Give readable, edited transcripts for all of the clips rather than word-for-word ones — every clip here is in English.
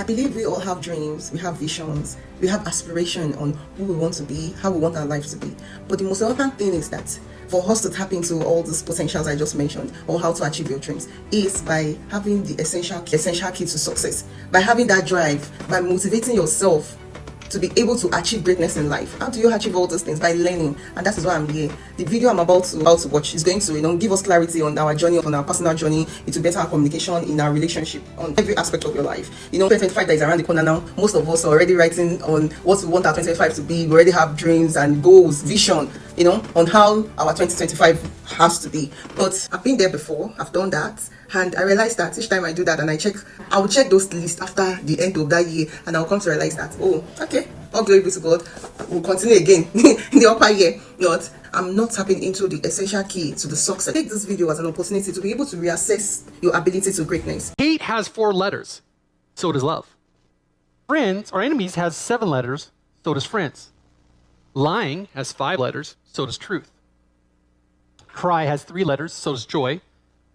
believe we all have dreams, we have visions, we have aspiration on who we want to be, how we want our life to be. But the most important thing is that for us to tap into all these potentials I just mentioned, or how to achieve your dreams, is by having the essential key to success, by having that drive, by motivating yourself to be able to achieve greatness in life. How do you achieve all those things? By learning, and that is why I'm here. The video I'm about to watch is going to, give us clarity on our journey, on our personal journey, into better our communication in our relationship, on every aspect of your life. 2025 that is around the corner now. Most of us are already writing on what we want our 2025 to be. We already have dreams and goals, vision, on how our 2025 has to be. But I've been there before. I've done that. And I realized that each time I do that and I will check those lists after the end of that year, and I'll come to realize that, oh, okay, all glory be to God, we'll continue again in the upper year. I'm not tapping into the essential key to the success. Take this video as an opportunity to be able to reassess your ability to greatness. Hate has 4 letters, so does love. Friends or enemies has 7 letters, so does friends. Lying has 5 letters, so does truth. Cry has 3 letters, so does joy.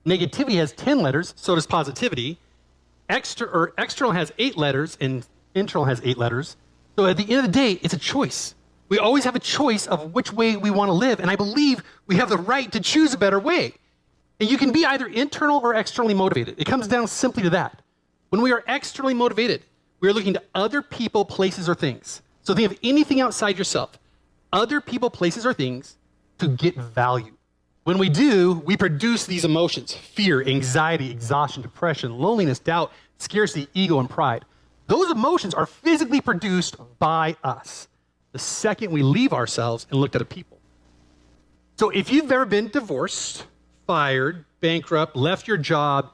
Negativity has 10 letters, so does positivity. External has 8 letters, and internal has 8 letters. So at the end of the day, it's a choice. We always have a choice of which way we want to live, and I believe we have the right to choose a better way. And you can be either internal or externally motivated. It comes down simply to that. When we are externally motivated, we are looking to other people, places, or things. So think of anything outside yourself. Other people, places, or things to get value. When we do, we produce these emotions: fear, anxiety, exhaustion, depression, loneliness, doubt, scarcity, ego, and pride. Those emotions are physically produced by us the second we leave ourselves and look at other people. So if you've ever been divorced, fired, bankrupt, left your job,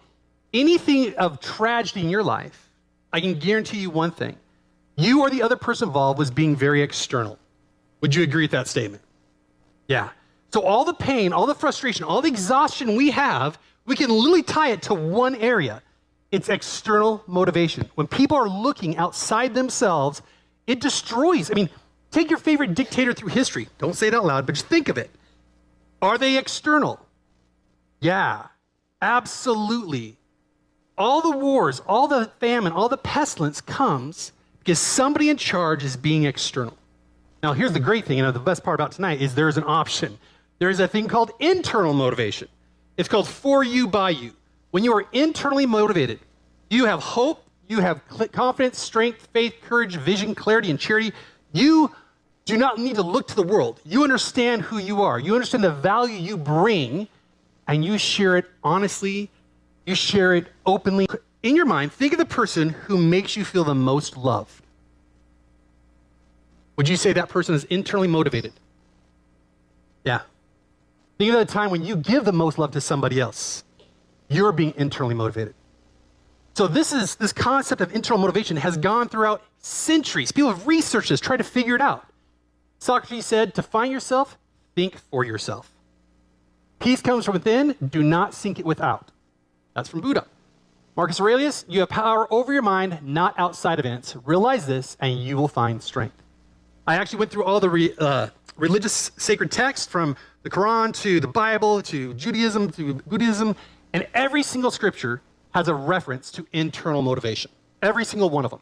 anything of tragedy in your life, I can guarantee you one thing: you or the other person involved was being very external. Would you agree with that statement? Yeah. So all the pain, all the frustration, all the exhaustion we have, we can literally tie it to one area. It's external motivation. When people are looking outside themselves, it destroys. Take your favorite dictator through history. Don't say it out loud, but just think of it. Are they external? Yeah, absolutely. All the wars, all the famine, all the pestilence comes because somebody in charge is being external. Now, here's the great thing, the best part about tonight is there's an option. There's a thing called internal motivation. It's called for you, by you. When you are internally motivated, you have hope, you have confidence, strength, faith, courage, vision, clarity, and charity. You do not need to look to the world. You understand who you are. You understand the value you bring, and you share it honestly. You share it openly. In your mind, think of the person who makes you feel the most loved. Would you say that person is internally motivated? Yeah. Think of the time when you give the most love to somebody else. You're being internally motivated. So this concept of internal motivation has gone throughout centuries. People have researched this, tried to figure it out. Socrates said, to find yourself, think for yourself. Peace comes from within, do not seek it without. That's from Buddha. Marcus Aurelius, you have power over your mind, not outside events. Realize this, and you will find strength. I actually went through all the religious sacred texts, from the Quran to the Bible to Judaism to Buddhism, and every single scripture has a reference to internal motivation. Every single one of them.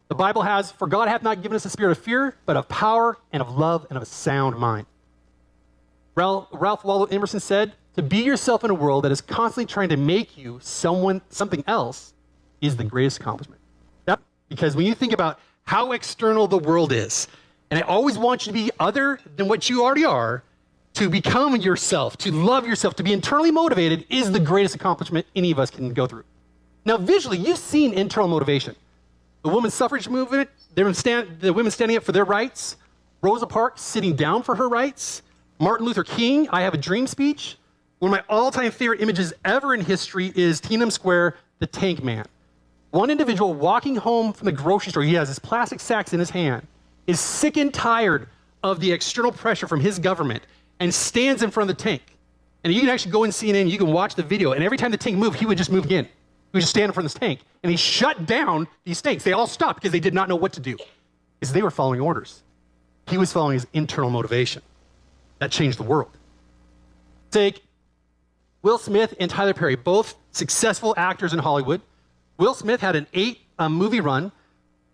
The Bible has, for God hath not given us a spirit of fear, but of power and of love and of a sound mind. Ralph Waldo Emerson said, to be yourself in a world that is constantly trying to make you something else is the greatest accomplishment. Because when you think about how external the world is, and I always want you to be other than what you already are, to become yourself, to love yourself, to be internally motivated is the greatest accomplishment any of us can go through. Now, visually, you've seen internal motivation. The women's suffrage movement, the women standing up for their rights, Rosa Parks sitting down for her rights, Martin Luther King, I Have a Dream speech. One of my all-time favorite images ever in history is Tiananmen Square, the Tank Man. One individual walking home from the grocery store, he has his plastic sacks in his hand, is sick and tired of the external pressure from his government, and stands in front of the tank. And you can actually go in CNN, you can watch the video, and every time the tank moved, he would just move again. He would just stand in front of this tank, and he shut down these tanks. They all stopped because they did not know what to do, because they were following orders. He was following his internal motivation. That changed the world. Take Will Smith and Tyler Perry, both successful actors in Hollywood. Will Smith had an movie run,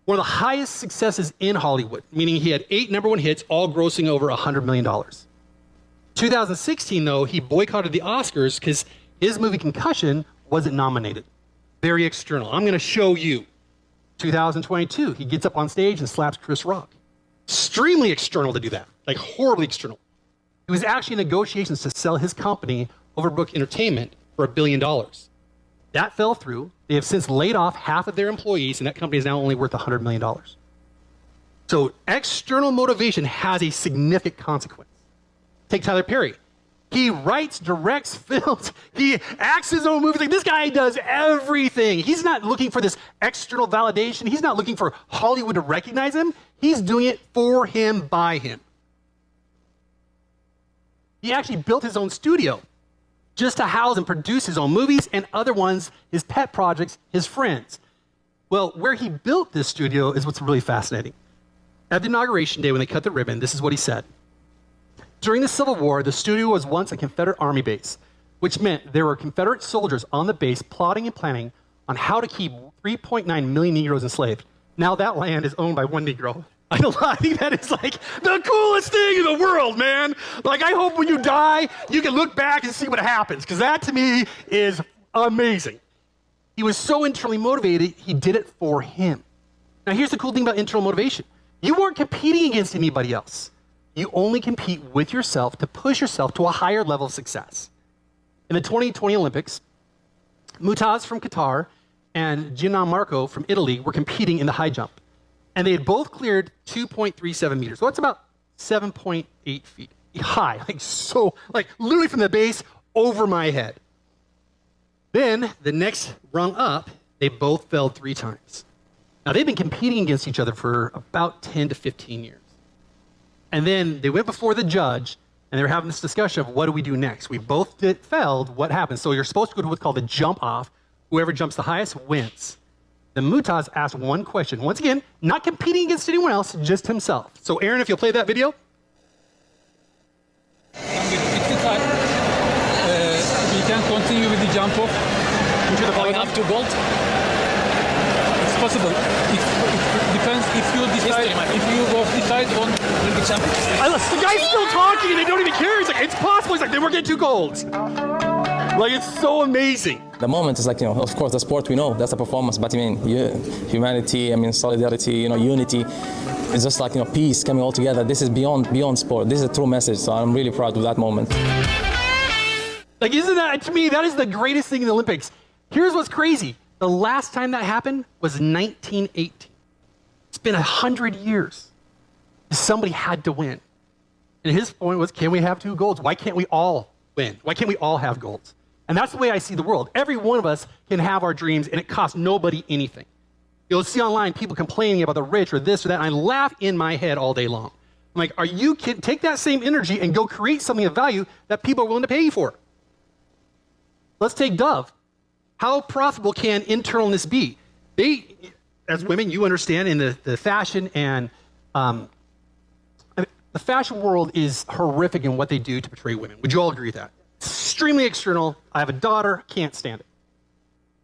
one of the highest successes in Hollywood, meaning he had 8 number 1 hits, all grossing over $100 million. 2016, though, he boycotted the Oscars because his movie Concussion wasn't nominated. Very external. I'm going to show you. 2022, he gets up on stage and slaps Chris Rock. Extremely external to do that, like horribly external. He was actually in negotiations to sell his company, Overbrook Entertainment, for $1 billion. That fell through. They have since laid off half of their employees, and that company is now only worth $100 million. So external motivation has a significant consequence. Take Tyler Perry. He writes, directs, films, he acts his own movies. Like, this guy does everything. He's not looking for this external validation. He's not looking for Hollywood to recognize him. He's doing it for him, by him. He actually built his own studio just to house and produce his own movies and other ones, his pet projects, his friends. Well, where he built this studio is what's really fascinating. At the inauguration day when they cut the ribbon, this is what he said. During the Civil War, the studio was once a Confederate army base, which meant there were Confederate soldiers on the base plotting and planning on how to keep 3.9 million Negroes enslaved. Now that land is owned by 1 Negro. I think that is like the coolest thing in the world, man. Like, I hope when you die, you can look back and see what happens, because that to me is amazing. He was so internally motivated, he did it for him. Now, here's the cool thing about internal motivation. You weren't competing against anybody else. You only compete with yourself to push yourself to a higher level of success. In the 2020 Olympics, Mutaz from Qatar and Gianmarco from Italy were competing in the high jump. And they had both cleared 2.37 meters. So that's about 7.8 feet high. Like literally from the base over my head. Then the next rung up, they both fell 3 times. Now they've been competing against each other for about 10 to 15 years. And then they went before the judge, and they were having this discussion of what do we do next? We both failed, what happens? So you're supposed to go to what's called the jump off. Whoever jumps the highest wins. Then Mutaz asked one question. Once again, not competing against anyone else, just himself. So Aaron, if you'll play that video. It's the time. We can continue with the jump off. We have 2 gold. It's possible. It depends if you decide. If you both decide on the jump. The guy's still talking and they don't even care. He's like, it's possible. He's like, then we're getting 2 golds. Like, it's so amazing. The moment is like, of course, the sport we know, that's a performance, but humanity, solidarity, unity, it's just like, peace coming all together. This is beyond sport. This is a true message, so I'm really proud of that moment. Like, isn't that, to me, that is the greatest thing in the Olympics. Here's what's crazy. The last time that happened was 1918. It's been 100 years. Somebody had to win. And his point was, can we have 2 golds? Why can't we all win? Why can't we all have golds? And that's the way I see the world. Every one of us can have our dreams, and it costs nobody anything. You'll see online people complaining about the rich or this or that, and I laugh in my head all day long. I'm like, are you kidding? Take that same energy and go create something of value that people are willing to pay you for. Let's take Dove. How profitable can internalness be? They, as women, you understand in the fashion and the fashion world is horrific in what they do to portray women. Would you all agree with that? Extremely external. I have a daughter, can't stand it.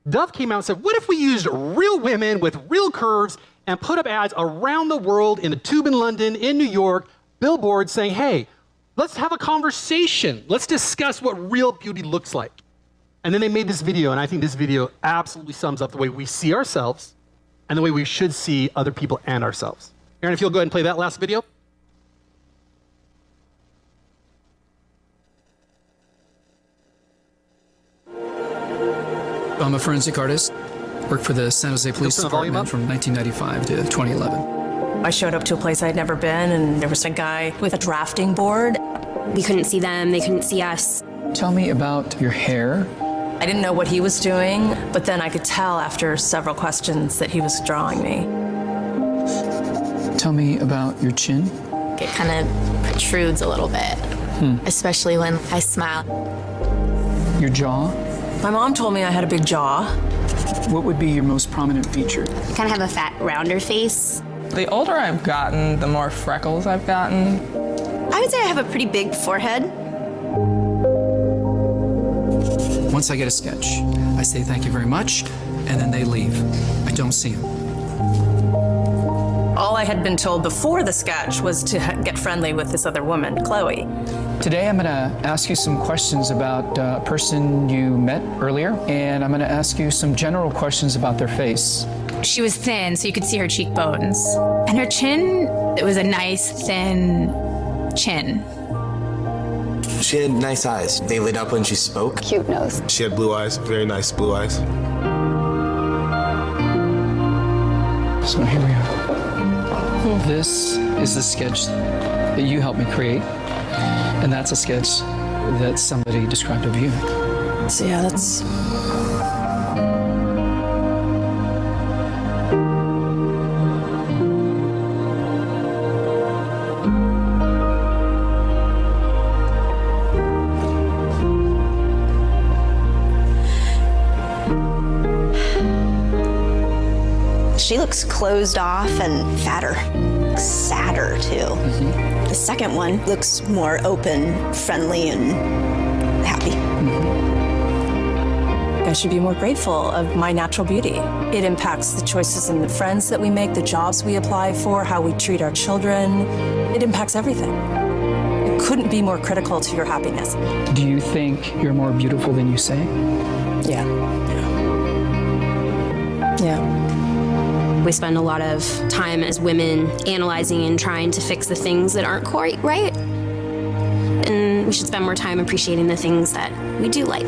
Dove came out and said, what if we used real women with real curves and put up ads around the world, in the Tube in London, in New York, billboards saying, hey, let's have a conversation. Let's discuss what real beauty looks like. And then they made this video, and I think this video absolutely sums up the way we see ourselves and the way we should see other people and ourselves. Aaron, if you'll go ahead and play that last video. I'm a forensic artist. Worked for the San Jose Police Department from 1995 to 2011. I showed up to a place I'd never been, and there was a guy with a drafting board. We couldn't see them, they couldn't see us. Tell me about your hair. I didn't know what he was doing, but then I could tell after several questions that he was drawing me. Tell me about your chin. It kind of protrudes a little bit, especially when I smile. Your jaw. My mom told me I had a big jaw. What would be your most prominent feature? I kind of have a fat, rounder face. The older I've gotten, the more freckles I've gotten. I would say I have a pretty big forehead. Once I get a sketch, I say thank you very much, and then they leave. I don't see them. All I had been told before the sketch was to get friendly with this other woman, Chloe. Today I'm going to ask you some questions about a person you met earlier, and I'm going to ask you some general questions about their face. She was thin, so you could see her cheekbones. And her chin, it was a nice, thin chin. She had nice eyes. They lit up when she spoke. Cute nose. She had blue eyes, very nice blue eyes. So here we are. This is the sketch that you helped me create, and that's a sketch that somebody described of you. So yeah, that's... She looks closed off and fatter, sadder too. The second one looks more open, friendly, and happy. I should be more grateful of my natural beauty. It impacts the choices and the friends that we make, the jobs we apply for, how we treat our children. It impacts everything. It couldn't be more critical to your happiness. Do you think you're more beautiful than you say? Yeah. Yeah. We spend a lot of time as women analyzing and trying to fix the things that aren't quite right. And we should spend more time appreciating the things that we do like.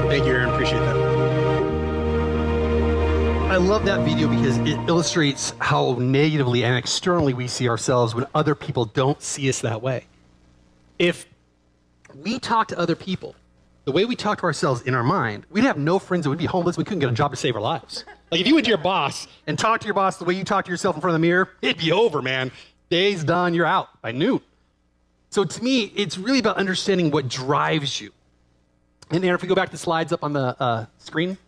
Thank you, Aaron. Appreciate that. I love that video because it illustrates how negatively and externally we see ourselves when other people don't see us that way. If we talk to other people the way we talk to ourselves in our mind, we'd have no friends and we'd be homeless. We couldn't get a job to save our lives. Like if you went to your boss and talked to your boss the way you talk to yourself in front of the mirror, it'd be over, man. Day's done, you're out by noon. So to me, it's really about understanding what drives you. And Aaron, if we go back to the slides up on the screen.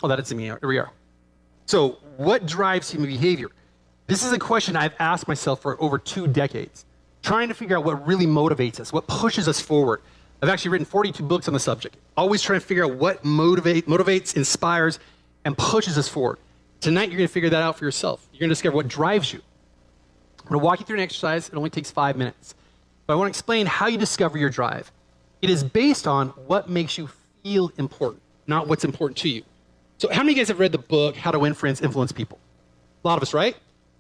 Oh, that is me, here we are. So what drives human behavior? This is a question I've asked myself for over 2 decades, trying to figure out what really motivates us, what pushes us forward. I've actually written 42 books on the subject, always trying to figure out what motivates, inspires, and pushes us forward. Tonight, you're going to figure that out for yourself. You're going to discover what drives you. I'm going to walk you through an exercise. It only takes 5 minutes. But I want to explain how you discover your drive. It is based on what makes you feel important, not what's important to you. So how many of you guys have read the book, How to Win Friends, Influence People? A lot of us, right?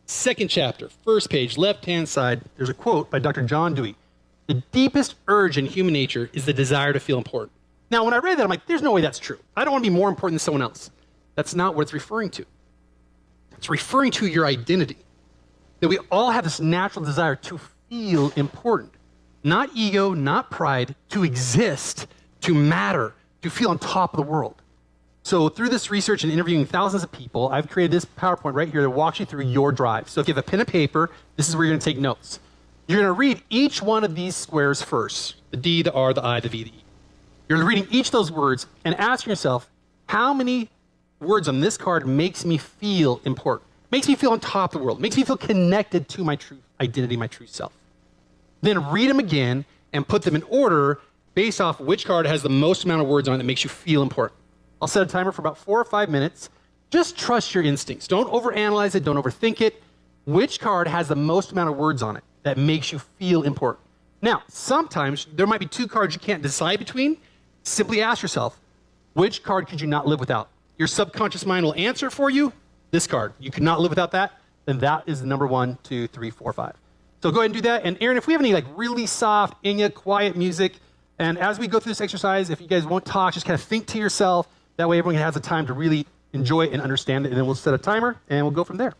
2nd chapter, 1st page, left-hand side, there's a quote by Dr. John Dewey. The deepest urge in human nature is the desire to feel important. Now, when I read that, I'm like, there's no way that's true. I don't want to be more important than someone else. That's not what it's referring to. It's referring to your identity. That we all have this natural desire to feel important. Not ego, not pride, to exist, to matter, to feel on top of the world. So through this research and interviewing thousands of people, I've created this PowerPoint right here that walks you through your drive. So if you have a pen and paper, this is where you're going to take notes. You're going to read each one of these squares first. The D, the R, the I, the V, the E. You're reading each of those words and asking yourself, how many words on this card makes me feel important? Makes me feel on top of the world. Makes me feel connected to my true identity, my true self. Then read them again and put them in order based off which card has the most amount of words on it that makes you feel important. I'll set a timer for about 4 or 5 minutes. Just trust your instincts. Don't overanalyze it. Don't overthink it. Which card has the most amount of words on it that makes you feel important? Now, sometimes there might be 2 cards you can't decide between. Simply ask yourself, which card could you not live without? Your subconscious mind will answer for you. This card, you could not live without that. Then that is the number 1, 2, 3, 4, 5. So go ahead and do that. And Aaron, if we have any like really soft, Enya, quiet music, and as we go through this exercise, if you guys won't talk, just kind of think to yourself. That way everyone has the time to really enjoy it and understand it. And then we'll set a timer and we'll go from there.